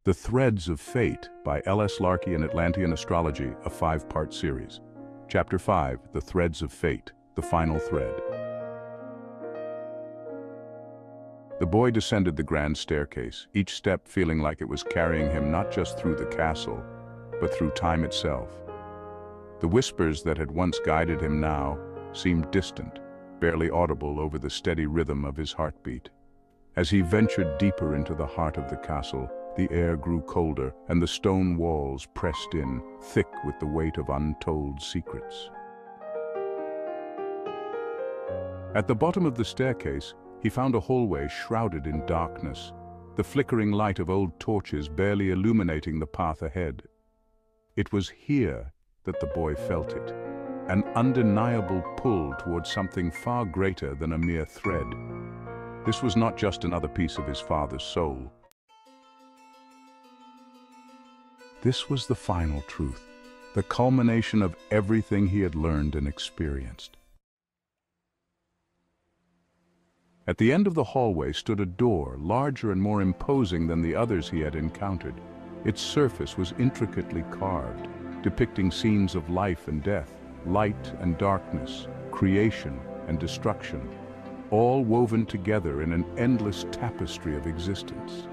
The Threads of Fate by L.S. Larkey and Atlantean Astrology, a 5-part series. Chapter 5, The Threads of Fate, the final thread. The boy descended the grand staircase, each step feeling like it was carrying him not just through the castle, but through time itself. The whispers that had once guided him now seemed distant, barely audible over the steady rhythm of his heartbeat. As he ventured deeper into the heart of the castle, the air grew colder, and the stone walls pressed in, thick with the weight of untold secrets. At the bottom of the staircase, he found a hallway shrouded in darkness, the flickering light of old torches barely illuminating the path ahead. It was here that the boy felt it, an undeniable pull towards something far greater than a mere thread. This was not just another piece of his father's soul. This was the final truth, the culmination of everything he had learned and experienced. At the end of the hallway stood a door, larger and more imposing than the others he had encountered. Its surface was intricately carved, depicting scenes of life and death, light and darkness, creation and destruction, all woven together in an endless tapestry of existence.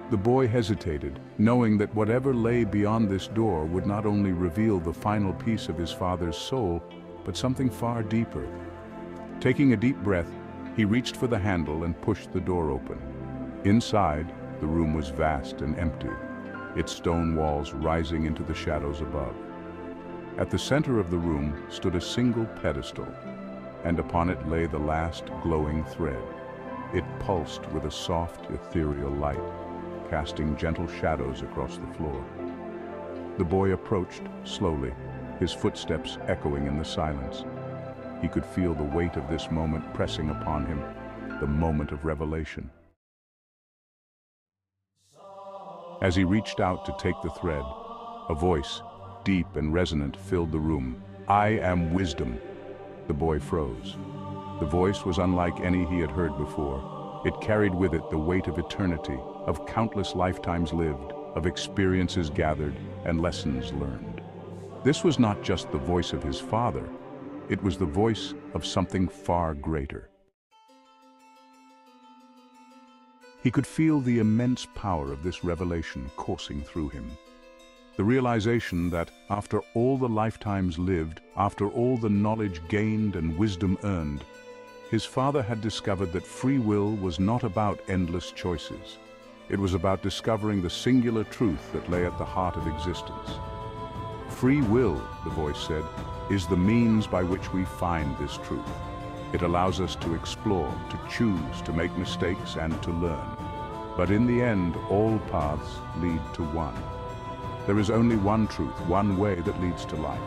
The boy hesitated, knowing that whatever lay beyond this door would not only reveal the final piece of his father's soul, but something far deeper. Taking a deep breath, he reached for the handle and pushed the door open. Inside, the room was vast and empty, its stone walls rising into the shadows above. At the center of the room stood a single pedestal, and upon it lay the last glowing thread. It pulsed with a soft, ethereal light, casting gentle shadows across the floor. The boy approached slowly, his footsteps echoing in the silence. He could feel the weight of this moment pressing upon him, the moment of revelation. As he reached out to take the thread, a voice, deep and resonant, filled the room. "I am wisdom." The boy froze. The voice was unlike any he had heard before. It carried with it the weight of eternity, of countless lifetimes lived, of experiences gathered and lessons learned. This was not just the voice of his father, it was the voice of something far greater. He could feel the immense power of this revelation coursing through him. The realization that, after all the lifetimes lived, after all the knowledge gained and wisdom earned, his father had discovered that free will was not about endless choices. It was about discovering the singular truth that lay at the heart of existence. Free will, the voice said, is the means by which we find this truth. It allows us to explore, to choose, to make mistakes, and to learn. But in the end, all paths lead to one. There is only one truth, one way that leads to life.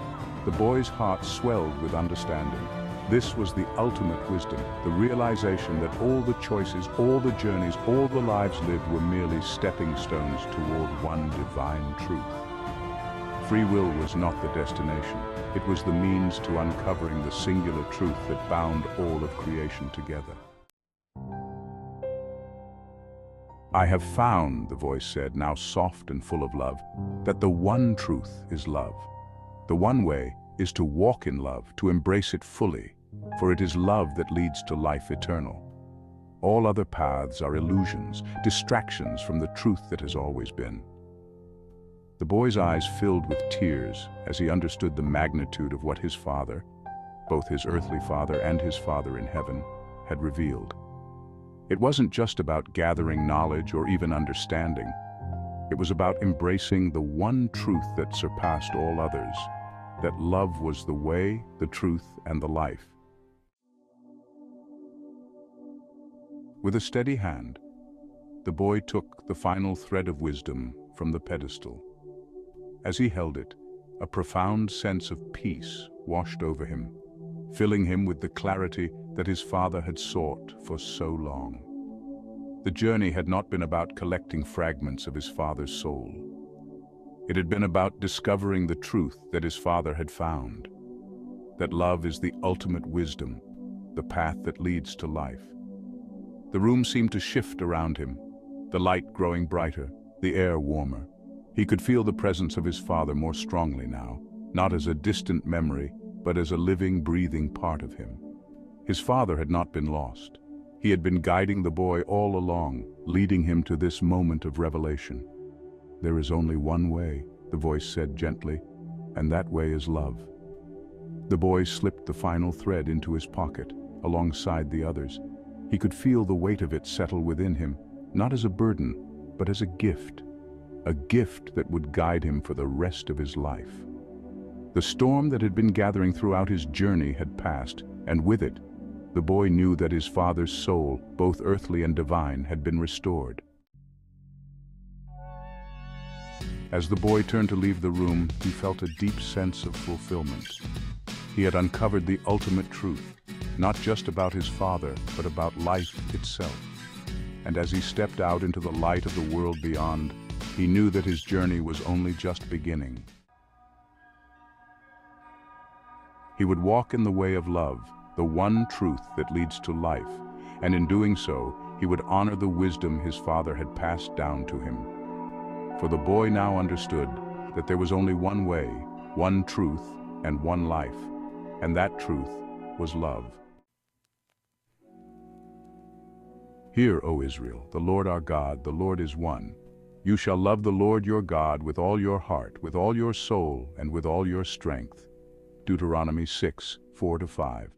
The boy's heart swelled with understanding. This was the ultimate wisdom, the realization that all the choices, all the journeys, all the lives lived were merely stepping stones toward one divine truth. Free will was not the destination. It was the means to uncovering the singular truth that bound all of creation together. "I have found," the voice said, now soft and full of love, "that the one truth is love. The one way is to walk in love, to embrace it fully, for it is love that leads to life eternal. All other paths are illusions, distractions from the truth that has always been." The boy's eyes filled with tears as he understood the magnitude of what his father, both his earthly father and his father in heaven, had revealed. It wasn't just about gathering knowledge or even understanding. It was about embracing the one truth that surpassed all others, that love was the way, the truth, and the life. With a steady hand, the boy took the final thread of wisdom from the pedestal. As he held it, a profound sense of peace washed over him, filling him with the clarity that his father had sought for so long. The journey had not been about collecting fragments of his father's soul. It had been about discovering the truth that his father had found, that love is the ultimate wisdom, the path that leads to life. The room seemed to shift around him, the light growing brighter, the air warmer. He could feel the presence of his father more strongly now, not as a distant memory, but as a living, breathing part of him. His father had not been lost. He had been guiding the boy all along, leading him to this moment of revelation. "There is only one way," the voice said gently, "and that way is love." The boy slipped the final thread into his pocket, alongside the others. He could feel the weight of it settle within him, not as a burden, but as a gift that would guide him for the rest of his life. The storm that had been gathering throughout his journey had passed, and with it, the boy knew that his father's soul, both earthly and divine, had been restored. As the boy turned to leave the room, he felt a deep sense of fulfillment. He had uncovered the ultimate truth, not just about his father, but about life itself. And as he stepped out into the light of the world beyond, he knew that his journey was only just beginning. He would walk in the way of love, the one truth that leads to life, and in doing so, he would honor the wisdom his father had passed down to him. For the boy now understood that there was only one way, one truth, and one life, and that truth was love. "Hear, O Israel, the Lord our God, the Lord is one. You shall love the Lord your God with all your heart, with all your soul, and with all your strength." Deuteronomy 6:4-5.